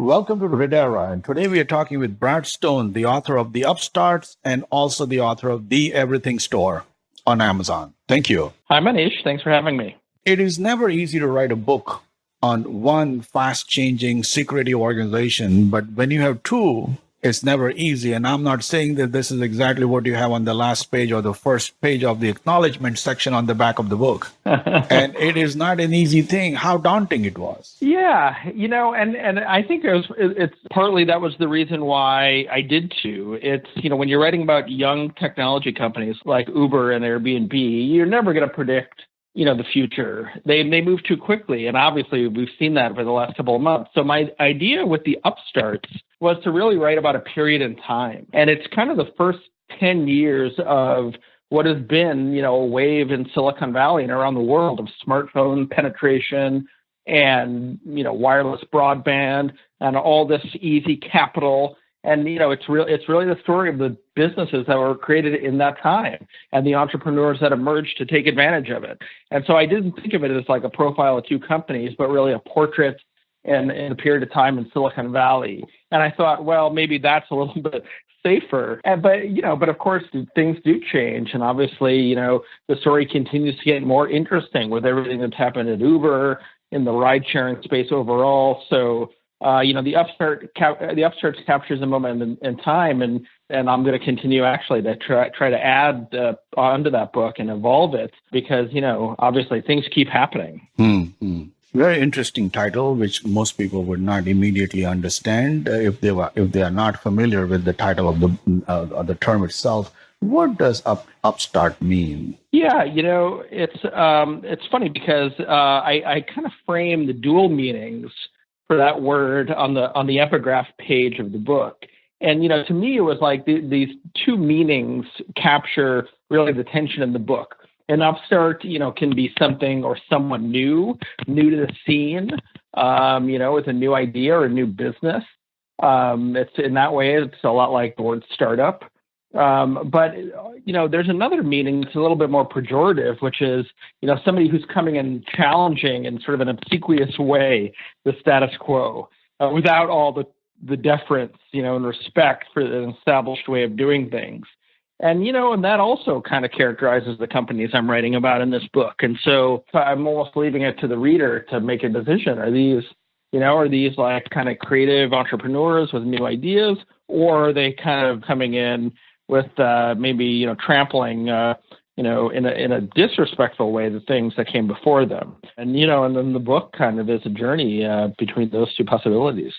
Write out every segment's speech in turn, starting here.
Welcome to Readara. And today we are talking with Brad Stone, the author of the Upstarts and also the author of The Everything Store on Amazon. Thank you. Hi, Manish. Thanks for having me. It is never easy to write a book on one fast-changing secretive organization, but when you have two, it's never easy. And I'm not saying that this is exactly what you have on the last page or the first page of the acknowledgement section on the back of the book. And it is not an easy thing. How daunting it was. Yeah, and I think it's partly that was the reason why I did too. It's, when you're writing about young technology companies like Uber and Airbnb, you're never going to predict the future. They move too quickly. And obviously, we've seen that for the last couple of months. So my idea with the Upstarts was to really write about a period in time. And it's kind of the first 10 years of what has been, a wave in Silicon Valley and around the world of smartphone penetration and, wireless broadband and all this easy capital. And, it's really the story of the businesses that were created in that time and the entrepreneurs that emerged to take advantage of it. And so I didn't think of it as like a profile of two companies, but really a portrait in a period of time in Silicon Valley. And I thought, well, maybe that's a little bit safer. But of course, things do change. And obviously, the story continues to get more interesting with everything that's happened at Uber, in the ride-sharing space overall. So, the Upstarts captures a moment in time, and I'm going to continue actually to try to add onto that book and evolve it because, obviously things keep happening. Mm-hmm. Very interesting title, which most people would not immediately understand if they are not familiar with the title of the term itself. What does upstart mean? Yeah, it's funny because I kind of frame the dual meanings for that word on the epigraph page of the book. And, to me, it was like these two meanings capture really the tension in the book. An upstart, can be something or someone new to the scene, with a new idea or a new business. It's in that way, it's a lot like the word startup. But there's another meaning that's a little bit more pejorative, which is, somebody who's coming and challenging in sort of an obsequious way the status quo without all the deference, and respect for an established way of doing things. And, and that also kind of characterizes the companies I'm writing about in this book. And so I'm almost leaving it to the reader to make a decision. Are these like kind of creative entrepreneurs with new ideas, or are they kind of coming in with maybe, trampling, in a disrespectful way, the things that came before them. And, and then the book kind of is a journey between those two possibilities.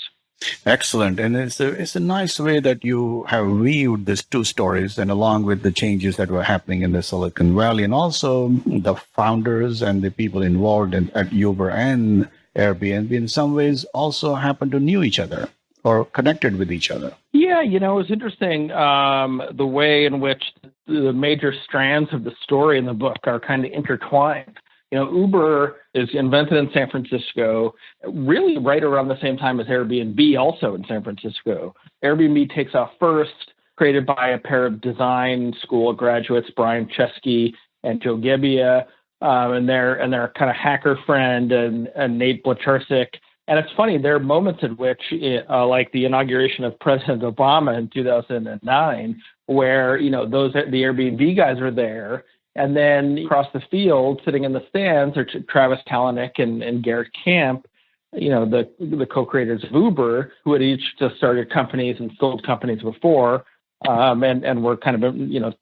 Excellent. And it's a nice way that you have weaved these two stories and along with the changes that were happening in the Silicon Valley and also the founders and the people involved at Uber and Airbnb in some ways also happened to know each other or connected with each other. Yeah, it was interesting the way in which the major strands of the story in the book are kind of intertwined. Uber is invented in San Francisco, really right around the same time as Airbnb, also in San Francisco. Airbnb takes off first, created by a pair of design school graduates, Brian Chesky and Joe Gebbia, and their kind of hacker friend and Nate Blecharczyk. And it's funny, there are moments at which, like the inauguration of President Obama in 2009, where, the Airbnb guys are there. And then across the field, sitting in the stands, are Travis Kalanick and Garrett Camp, the co-creators of Uber, who had each just started companies and sold companies before, and were kind of,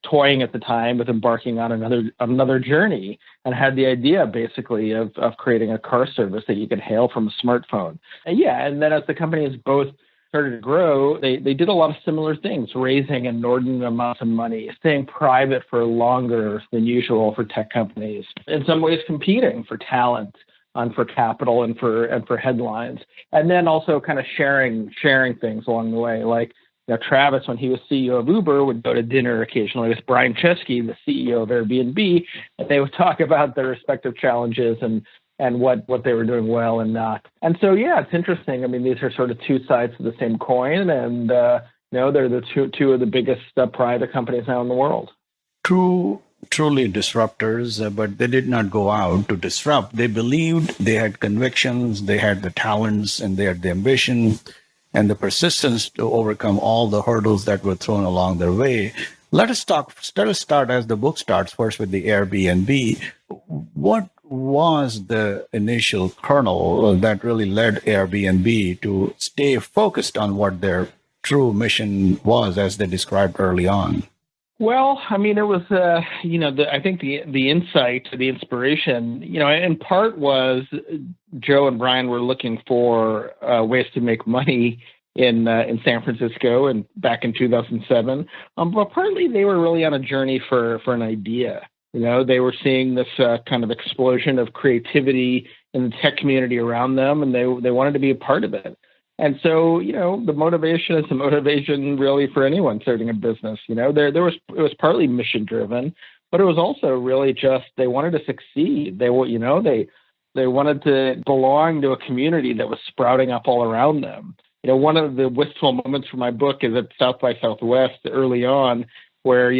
toying at the time with embarking on another journey, and had the idea basically of creating a car service that you could hail from a smartphone. And then as the companies both started to grow, they did a lot of similar things, raising inordinate amounts of money, staying private for longer than usual for tech companies, in some ways competing for talent and for capital and for headlines, and then also kind of sharing things along the way. Like, Travis, when he was CEO of Uber, would go to dinner occasionally with Brian Chesky, the CEO of Airbnb, and they would talk about their respective challenges and what they were doing well and not. And so, it's interesting. I mean, these are sort of two sides of the same coin, and, they're the two of the biggest private companies now in the world. Truly disruptors, but they did not go out to disrupt. They believed, they had convictions, they had the talents, and they had the ambition. and the persistence to overcome all the hurdles that were thrown along their way. Let us start as the book starts first with the Airbnb. What was the initial kernel that really led Airbnb to stay focused on what their true mission was, as they described early on? Well, I mean, it was, I think the insight, the inspiration, in part was Joe and Brian were looking for ways to make money in San Francisco and back in 2007. But partly they were really on a journey for an idea. They were seeing this kind of explosion of creativity in the tech community around them, and they wanted to be a part of it. And so, the motivation is the motivation really for anyone starting a business. It was partly mission driven, but it was also really just they wanted to succeed. They wanted to belong to a community that was sprouting up all around them. One of the wistful moments for my book is at South by Southwest early on, where,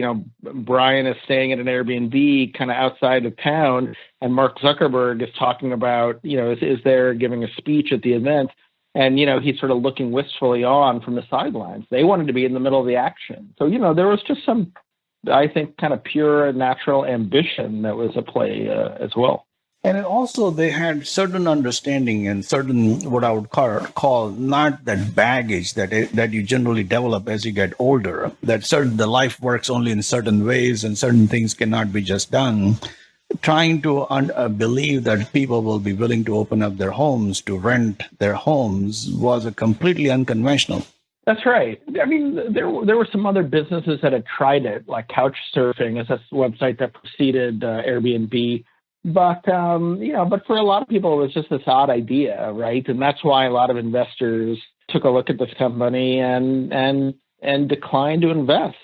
Brian is staying at an Airbnb kind of outside of town, and Mark Zuckerberg is talking about, is there giving a speech at the event. And, he's sort of looking wistfully on from the sidelines. They wanted to be in the middle of the action. So, there was just some, I think, kind of pure natural ambition that was at play as well. And also they had certain understanding and certain, what I would call not that baggage that you generally develop as you get older, that the life works only in certain ways and certain things cannot be just done. Trying to believe that people will be willing to open up their homes to rent their homes was a completely unconventional. That's right. I mean, there were some other businesses that had tried it, like Couchsurfing as a website that preceded Airbnb. But, but for a lot of people, it was just this odd idea, right? And that's why a lot of investors took a look at this company and declined to invest,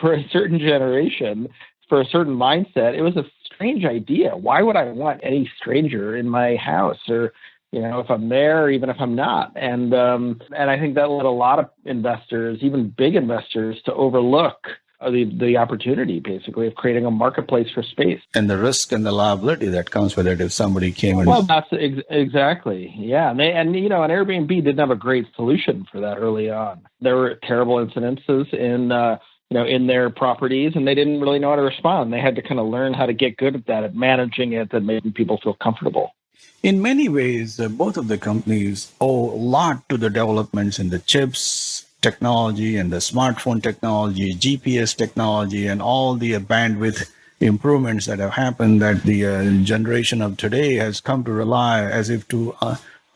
for a certain generation, for a certain mindset. It was a strange idea. Why would I want any stranger in my house, or if I'm there, or even if I'm not? And I think that led a lot of investors, even big investors, to overlook the opportunity, basically, of creating a marketplace for space, and the risk and the liability that comes with it if somebody came in. Well, that's exactly, yeah. And Airbnb didn't have a great solution for that early on. There were terrible incidences in their properties, and they didn't really know how to respond. They had to kind of learn how to get good at that, at managing it, and making people feel comfortable. In many ways, both of the companies owe a lot to the developments in the chips technology and the smartphone technology, GPS technology, and all the bandwidth improvements that have happened, that the generation of today has come to rely as if to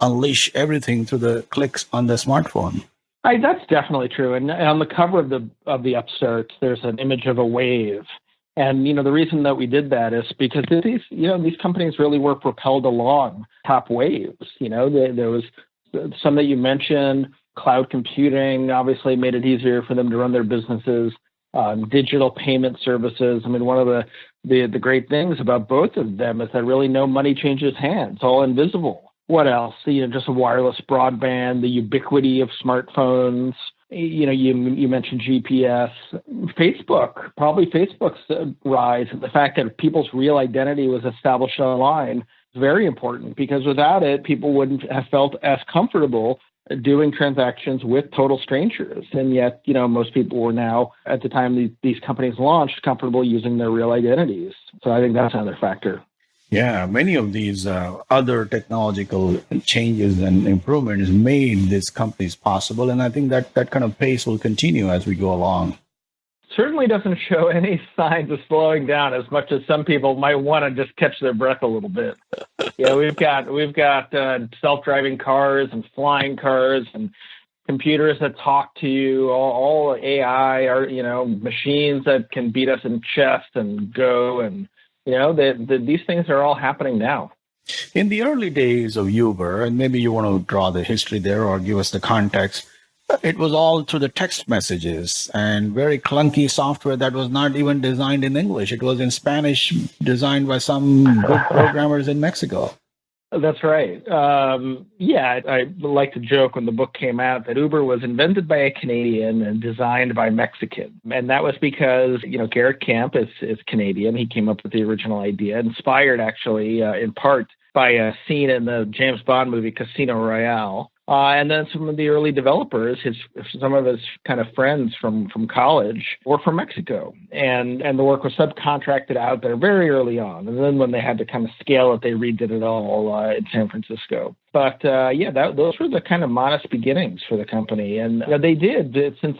unleash everything through the clicks on the smartphone. That's definitely true. And on the cover of the Upstarts, there's an image of a wave. And, the reason that we did that is because these companies really were propelled along top waves. There was some that you mentioned. Cloud computing obviously made it easier for them to run their businesses. Digital payment services. I mean, one of the great things about both of them is that really no money changes hands, all invisible. What else? Just a wireless broadband, the ubiquity of smartphones. You mentioned GPS. Facebook's rise, and the fact that people's real identity was established online is very important, because without it, people wouldn't have felt as comfortable doing transactions with total strangers. And yet, most people were now, at the time these companies launched, comfortable using their real identities. So I think that's another factor. Yeah, many of these other technological changes and improvements made these companies possible. And I think that kind of pace will continue as we go along. Certainly doesn't show any signs of slowing down, as much as some people might want to just catch their breath a little bit. We've got self-driving cars and flying cars and computers that talk to you, all AI, or machines that can beat us in chess and Go, and these things are all happening now. In the early days of Uber, and maybe you want to draw the history there or give us the context, it was all through the text messages and very clunky software that was not even designed in English. It was in Spanish, designed by some good programmers in Mexico. That's right. I like to joke when the book came out that Uber was invented by a Canadian and designed by Mexican. And that was because, Garrett Camp is Canadian. He came up with the original idea, inspired actually in part by a scene in the James Bond movie Casino Royale. And then some of the early developers, some of his kind of friends from college, were from Mexico, and the work was subcontracted out there very early on. And then when they had to kind of scale it, they redid it all in San Francisco. But those were the kind of modest beginnings for the company, and they did since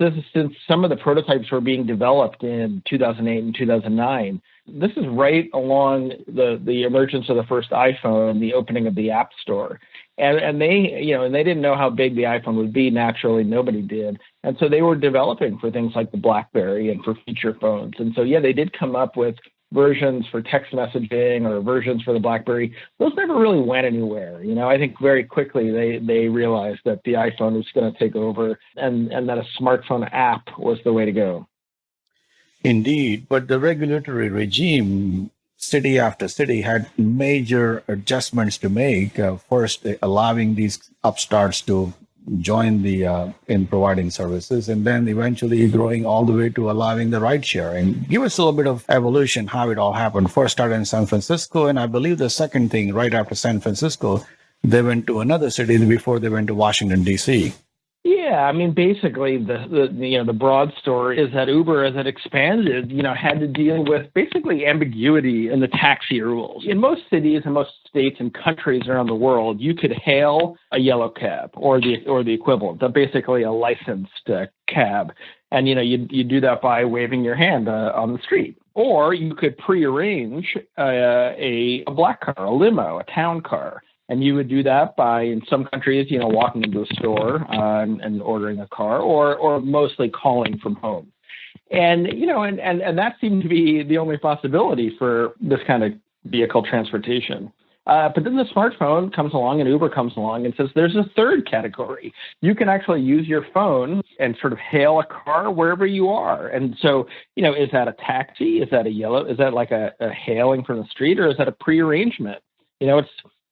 some of the prototypes were being developed in 2008 and 2009. This is right along the emergence of the first iPhone, the opening of the App Store. And they didn't know how big the iPhone would be. Naturally, nobody did. And so they were developing for things like the BlackBerry and for feature phones. And so, they did come up with versions for text messaging or versions for the BlackBerry. Those never really went anywhere. I think very quickly they realized that the iPhone was going to take over and that a smartphone app was the way to go. Indeed, but the regulatory regime, city after city, had major adjustments to make. First, allowing these upstarts to join in providing services, and then eventually growing all the way to allowing the ride sharing. Give us a little bit of evolution, how it all happened. First started in San Francisco, and I believe the second thing, right after San Francisco, they went to another city before they went to Washington, D.C. Yeah, I mean, basically, the broad story is that Uber, as it expanded, had to deal with basically ambiguity in the taxi rules. In most cities and most states and countries around the world, you could hail a yellow cab or the equivalent, basically a licensed cab, and you do that by waving your hand on the street, or you could prearrange a black car, a limo, a town car. And you would do that by, in some countries, walking into a store and ordering a car, or mostly calling from home. And and that seemed to be the only possibility for this kind of vehicle transportation. But then the smartphone comes along, and Uber comes along and says there's a third category. You can actually use your phone and sort of hail a car wherever you are. And so, is that a taxi? Is that is that like a hailing from the street, or is that a prearrangement?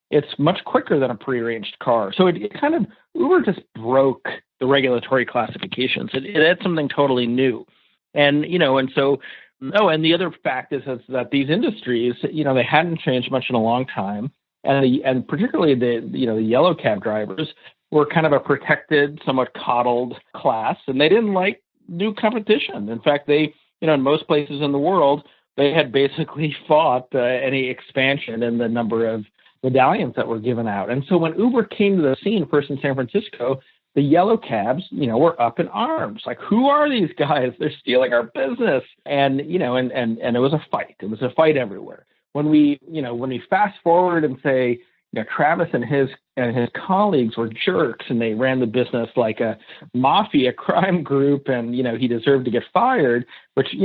It's much quicker than a prearranged car. So it kind of, Uber just broke the regulatory classifications. It had something totally new. And the other fact is that these industries, they hadn't changed much in a long time. And particularly the yellow cab drivers were kind of a protected, somewhat coddled class, and they didn't like new competition. In fact, they, in most places in the world, they had basically fought any expansion in the number of medallions that were given out. And so when Uber came to the scene, first in San Francisco, the yellow cabs, were up in arms. Like, who are these guys? They're stealing our business. And, and it was a fight. It was a fight everywhere. When we fast forward and say, Travis and his colleagues were jerks and they ran the business like a mafia crime group, and, he deserved to get fired, which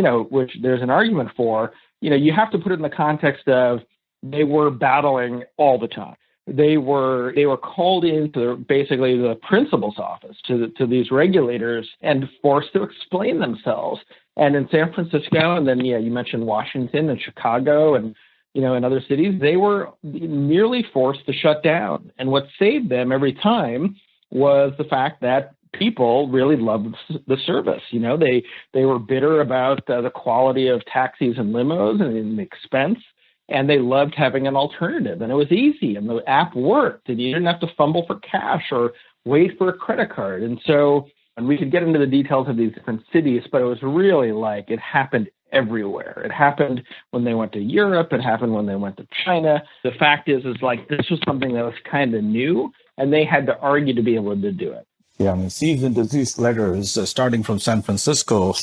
there's an argument for, you have to put it in the context of, they were battling all the time. They were called into basically the principal's office, to these regulators, and forced to explain themselves. And in San Francisco, and then you mentioned Washington and Chicago, and in other cities, they were nearly forced to shut down. And what saved them every time was the fact that people really loved the service. They were bitter about the quality of taxis and limos and the expense. And they loved having an alternative, and it was easy, and the app worked, and you didn't have to fumble for cash or wait for a credit card. And so, and we could get into the details of these different cities, but it was really like it happened everywhere. It happened when they went to Europe. It happened when they went to China. The fact is like this was something that was kind of new, and they had to argue to be able to do it. Yeah, I mean, cease and desist letters starting from San Francisco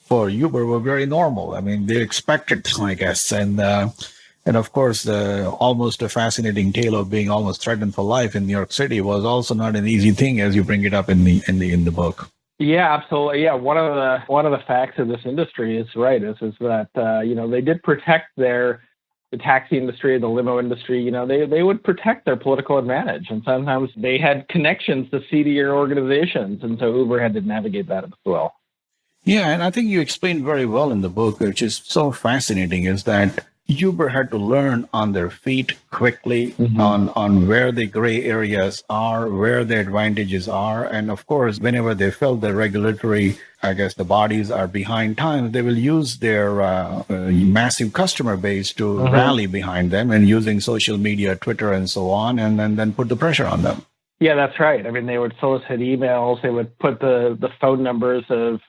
for Uber were very normal. I mean, they expected them, I guess. And of course, almost a fascinating tale of being almost threatened for life in New York City was also not an easy thing, as you bring it up in the book. Yeah, absolutely. Yeah, one of the facts of this industry is that they did protect the taxi industry, the limo industry. They would protect their political advantage, and sometimes they had connections to seedier organizations, and so Uber had to navigate that as well. Yeah, and I think you explained very well in the book, which is so fascinating, is that Uber had to learn on their feet quickly on where the gray areas are, where the advantages are. And of course, whenever they felt the regulatory, the bodies are behind time, they will use their massive customer base to rally behind them, and using social media, Twitter, and so on, and then put the pressure on them. Yeah, that's right. I mean, they would solicit emails. They would put the phone numbers of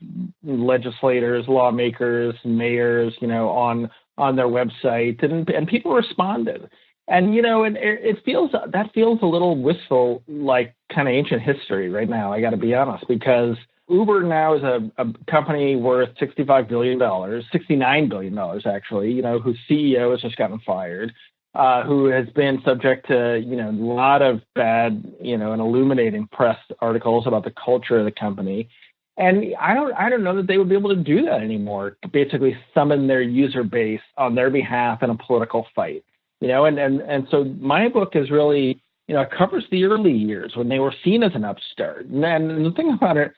legislators, lawmakers, mayors, on their website, and people responded. And and it feels a little wistful, like kind of ancient history right now. I got to be honest, because Uber now is a company worth $65 billion, $69 billion actually. Whose CEO has just gotten fired, who has been subject to a lot of bad and illuminating press articles about the culture of the company. And I don't know that they would be able to do that anymore. Basically, summon their user base on their behalf in a political fight. And so my book is really it covers the early years when they were seen as an upstart. And the thing about it,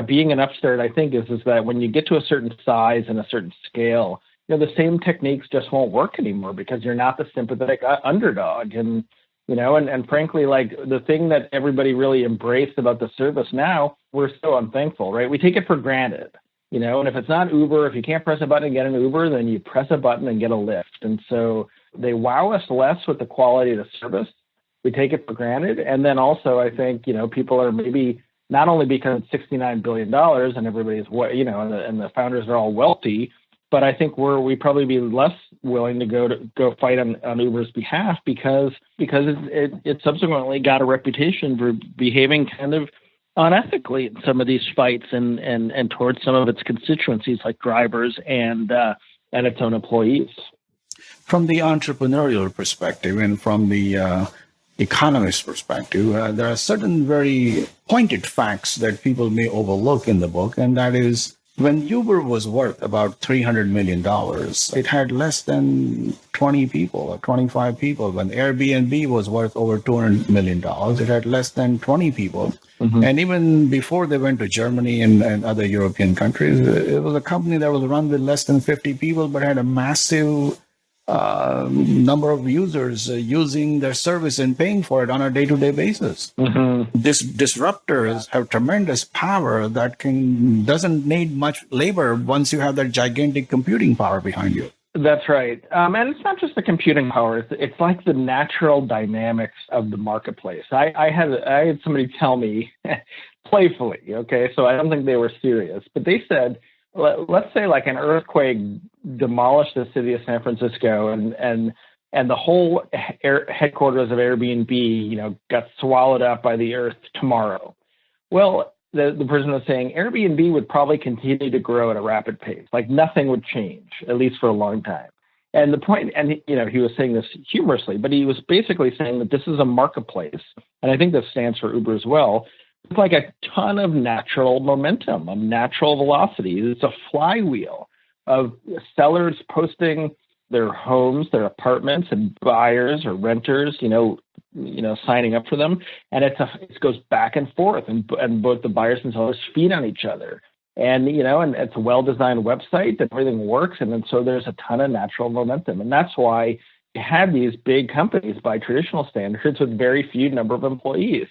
being an upstart, I think, is that when you get to a certain size and a certain scale, the same techniques just won't work anymore because you're not the sympathetic underdog. And frankly, like the thing that everybody really embraced about the service now, we're so unthankful, right? We take it for granted, and if it's not Uber, if you can't press a button and get an Uber, then you press a button and get a Lyft. And so they wow us less with the quality of the service. We take it for granted. And then also, I think, people are maybe not only because it's $69 billion and everybody's, and the founders are all wealthy, but I think we probably be less willing to go fight on Uber's behalf because it subsequently got a reputation for behaving kind of unethically in some of these fights and towards some of its constituencies like drivers and its own employees. From the entrepreneurial perspective and from the economist perspective, there are certain very pointed facts that people may overlook in the book, and that is, when Uber was worth about $300 million, it had less than 20 people or 25 people. When Airbnb was worth over $200 million, it had less than 20 people. Mm-hmm. And even before they went to Germany and other European countries, it was a company that was run with less than 50 people, but had a massive number of users using their service and paying for it on a day-to-day basis. Mm-hmm. These disruptors have tremendous power that doesn't need much labor once you have that gigantic computing power behind you. That's right. And it's not just the computing power. It's like the natural dynamics of the marketplace. I had somebody tell me playfully, okay, so I don't think they were serious, but they said, let's say like an earthquake demolished the city of San Francisco and the whole headquarters of Airbnb, got swallowed up by the earth tomorrow. Well, the person was saying Airbnb would probably continue to grow at a rapid pace. Like nothing would change, at least for a long time. And the point, and he was saying this humorously, but he was basically saying that this is a marketplace. And I think this stands for Uber as well. It's like a ton of natural momentum, of natural velocity. It's a flywheel of sellers posting their homes, their apartments, and buyers or renters, signing up for them. And it goes back and forth, and both the buyers and sellers feed on each other. And, and it's a well-designed website that everything works. And then so there's a ton of natural momentum. And that's why you had these big companies by traditional standards with very few number of employees.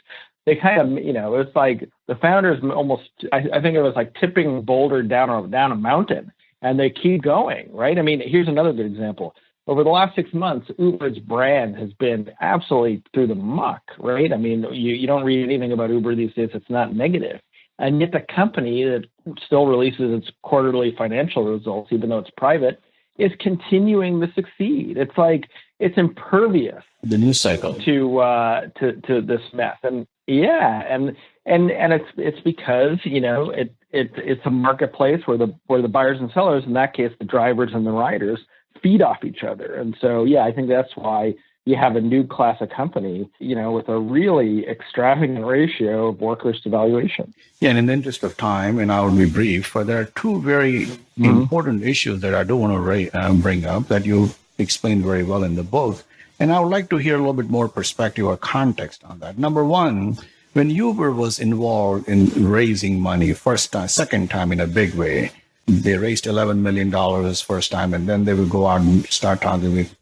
They kind of, it's like the founders almost, I think it was like tipping a boulder down a mountain, and they keep going, right? I mean, here's another good example. Over the last 6 months, Uber's brand has been absolutely through the muck, right? I mean, you don't read anything about Uber these days that's not negative. And yet the company that still releases its quarterly financial results, even though it's private, is continuing to succeed. It's like it's impervious. The news cycle to this mess, and it's because it's a marketplace where the buyers and sellers, in that case the drivers and the riders, feed off each other. And so I think that's why you have a new class of company, with a really extravagant ratio of workers to valuation. Yeah, and in the interest of time, and I will be brief, but there are two very important issues that I do want to bring up that you explained very well in the book. And I would like to hear a little bit more perspective or context on that. Number one, when Uber was involved in raising money second time in a big way, they raised $11 million first time, and then they would go out and start talking with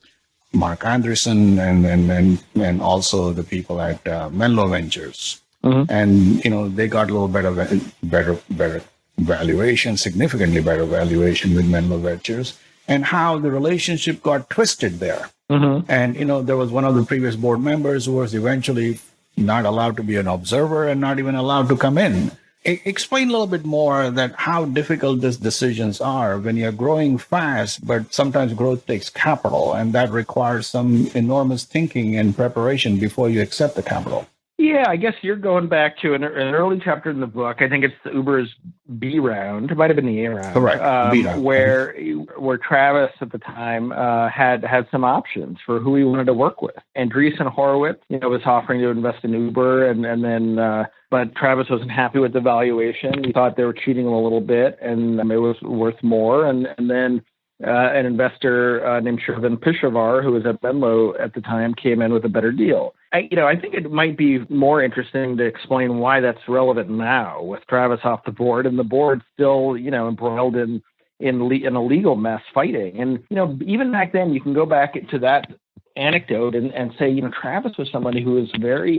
Mark Anderson and also the people at Menlo Ventures. Mm-hmm. And, they got a little bit of better valuation, significantly better valuation with Menlo Ventures, and how the relationship got twisted there. Mm-hmm. And, there was one of the previous board members who was eventually not allowed to be an observer and not even allowed to come in. Explain a little bit more that how difficult these decisions are when you're growing fast, but sometimes growth takes capital, and that requires some enormous thinking and preparation before you accept the capital. Yeah, I guess you're going back to an early chapter in the book. I think it's Uber's B round. It might have been the A round. Correct. B round. Where Travis at the time had some options for who he wanted to work with. Andreessen Horowitz, was offering to invest in Uber, and then but Travis wasn't happy with the valuation. He thought they were cheating him a little bit, and it was worth more. And then an investor named Shervin Pishavar, who was at Menlo at the time, came in with a better deal. I think it might be more interesting to explain why that's relevant now with Travis off the board and the board still, embroiled in a legal mess fighting. And, even back then, you can go back to that anecdote and say, Travis was somebody who was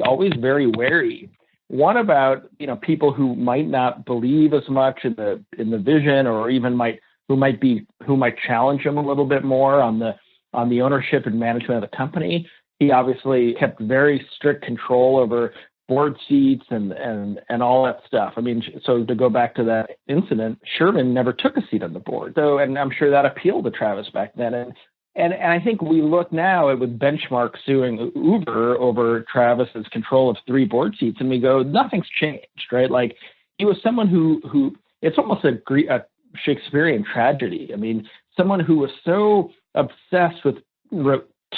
always very wary. One about, people who might not believe as much in the vision, or even who might challenge him a little bit more on the ownership and management of the company. He obviously kept very strict control over board seats and all that stuff. I mean, so to go back to that incident, Sherman never took a seat on the board. So, and I'm sure that appealed to Travis back then. And I think we look now at with Benchmark suing Uber over Travis's control of 3 board seats, and we go, nothing's changed, right? Like, he was someone who it's almost a Shakespearean tragedy. I mean, someone who was so obsessed with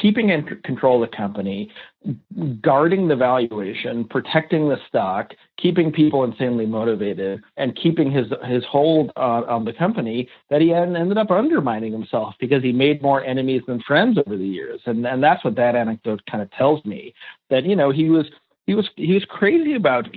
keeping in control of the company, guarding the valuation, protecting the stock, keeping people insanely motivated, and keeping his hold on the company, that he ended up undermining himself because he made more enemies than friends over the years. And that's what that anecdote kind of tells me, that, he was crazy about,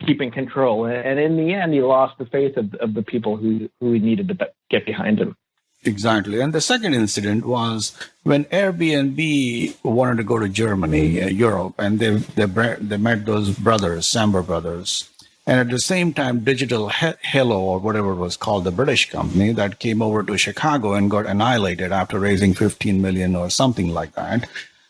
keeping control. And in the end, he lost the faith of the people who he needed to get behind him. Exactly. And the second incident was when Airbnb wanted to go to Germany, Europe, and they met those brothers, Samber brothers. And at the same time, Digital Hello, or whatever it was called, the British company that came over to Chicago and got annihilated after raising 15 million or something like that.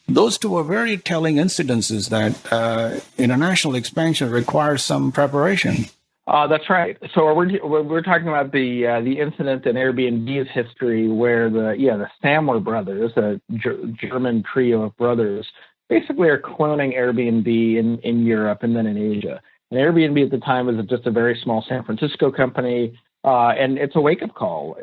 Those two are very telling incidences that international expansion requires some preparation. That's right. So we're talking about the incident in Airbnb's history where the Samwer brothers, a German trio of brothers, basically are cloning Airbnb in Europe and then in Asia. And Airbnb at the time was just a very small San Francisco company, and it's a wake-up call.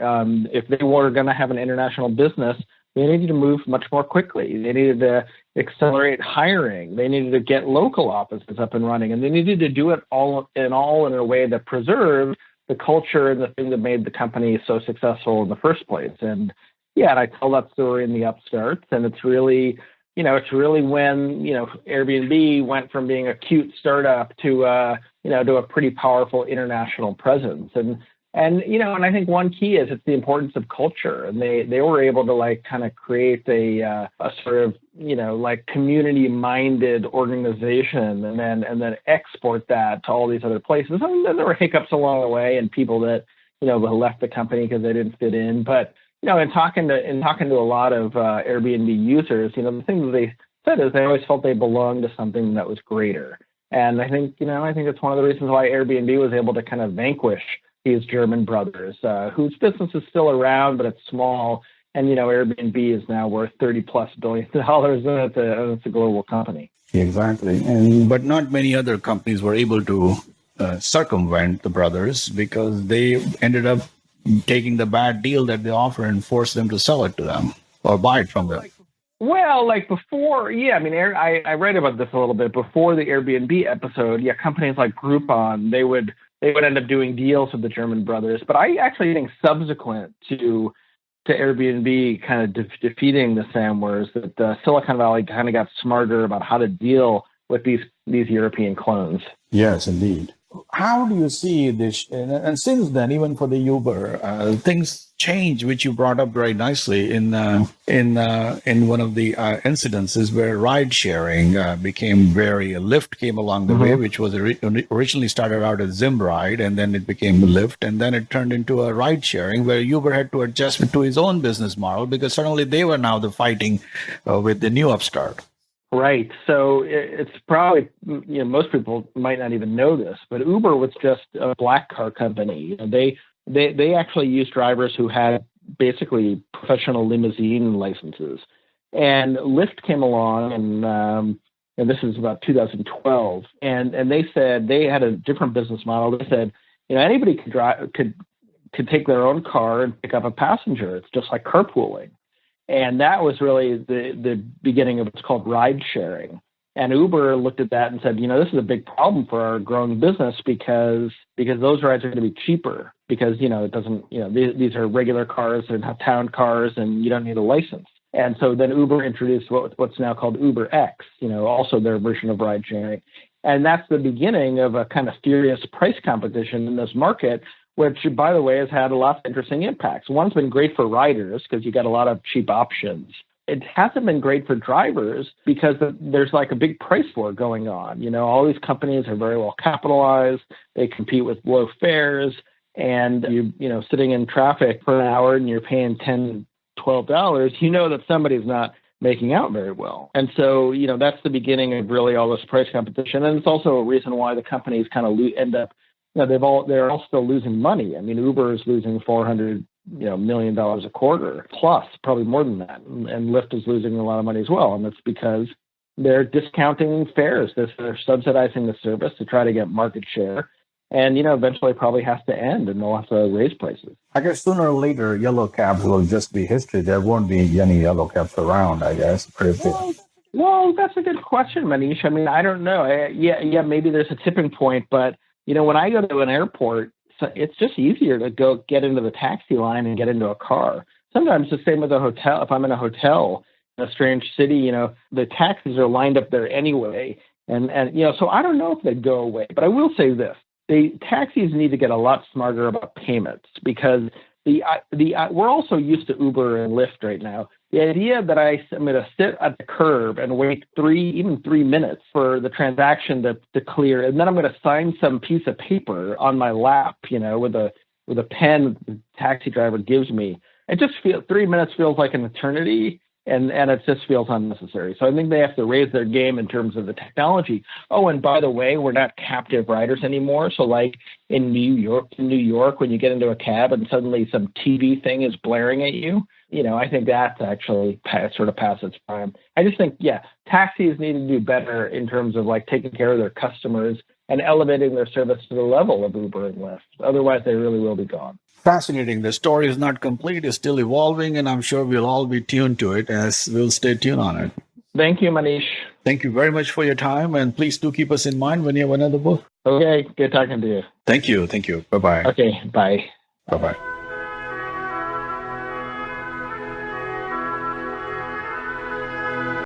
If they were going to have an international business, they needed to move much more quickly. They needed to accelerate hiring. They needed to get local offices up and running, and they needed to do it all in a way that preserved the culture and the thing that made the company so successful in the first place. And I tell that story in the Upstarts, and it's really when Airbnb went from being a cute startup to a pretty powerful international presence. And I think one key is it's the importance of culture, and they were able to kind of create a sort of community-minded organization, and then export that to all these other places. And then there were hiccups along the way, and people that left the company because they didn't fit in. But in talking to a lot of Airbnb users, the thing that they said is they always felt they belonged to something that was greater. And I think that's one of the reasons why Airbnb was able to kind of vanquish these German brothers, whose business is still around, but it's small. And, Airbnb is now worth $30+ billion, and it's a global company. Exactly. But not many other companies were able to circumvent the brothers because they ended up taking the bad deal that they offer and force them to sell it to them or buy it from them. Well, before, I read about this a little bit before the Airbnb episode. Companies like Groupon, they would end up doing deals with the German brothers. But I actually think subsequent to Airbnb kind of defeating the Samwers, that Silicon Valley kind of got smarter about how to deal with these European clones. Yes, indeed. How do you see this? And since then, even for the Uber, things change, which you brought up very nicely in one of the incidences where ride sharing became Lyft came along the way, which was originally started out as Zimride, and then it became Lyft, and then it turned into a ride sharing where Uber had to adjust to his own business model because suddenly they were now the fighting with the new Upstart. Right. So it's probably, most people might not even know this, but Uber was just a black car company. They actually used drivers who had basically professional limousine licenses. And Lyft came along, and this is about 2012, and they said they had a different business model. They said, anybody could take their own car and pick up a passenger. It's just like carpooling. And that was really the beginning of what's called ride sharing. And Uber looked at that and said, this is a big problem for our growing business because those rides are going to be cheaper because, it doesn't, these are regular cars, they're not town cars, and you don't need a license. And so then Uber introduced what's now called UberX, also their version of ride sharing. And that's the beginning of a kind of furious price competition in this market, which, by the way, has had a lot of interesting impacts. One's been great for riders because you got a lot of cheap options. It hasn't been great for drivers because there's like a big price war going on. All these companies are very well capitalized. They compete with low fares, and sitting in traffic for an hour and you're paying $10, $12, that somebody's not making out very well. And so, that's the beginning of really all this price competition. And it's also a reason why the companies kind of end up, they're all still losing money. I mean, Uber is losing $400 million a quarter plus, probably more than that. And Lyft is losing a lot of money as well. And that's because they're discounting fares. They're subsidizing the service to try to get market share. And, eventually it probably has to end and they'll have to raise prices. I guess sooner or later, yellow cabs will just be history. There won't be any yellow cabs around, I guess. Well, that's a good question, Manish. I mean, I don't know. Maybe there's a tipping point, but when I go to an airport, it's just easier to go get into the taxi line and get into a car. Sometimes the same with a hotel. If I'm in a hotel in a strange city, the taxis are lined up there anyway. And so I don't know if they'd go away. But I will say this. The taxis need to get a lot smarter about payments because we're also used to Uber and Lyft right now. The idea that I'm going to sit at the curb and wait 3 minutes for the transaction to clear, and then I'm going to sign some piece of paper on my lap, with a pen the taxi driver gives me. It just 3 minutes feels like an eternity, and it just feels unnecessary. So I think they have to raise their game in terms of the technology. Oh, and by the way, we're not captive riders anymore. So like in New York, when you get into a cab and suddenly some TV thing is blaring at you, I think that's actually sort of past its prime. I just think, taxis need to do better in terms of like taking care of their customers and elevating their service to the level of Uber and Lyft. Otherwise, they really will be gone. Fascinating. The story is not complete. It's still evolving, and I'm sure we'll all be tuned to it as we'll stay tuned on it. Thank you, Manish. Thank you very much for your time, and please do keep us in mind when you have another book. Okay, good talking to you. Thank you. Bye-bye. Okay, bye. Bye-bye.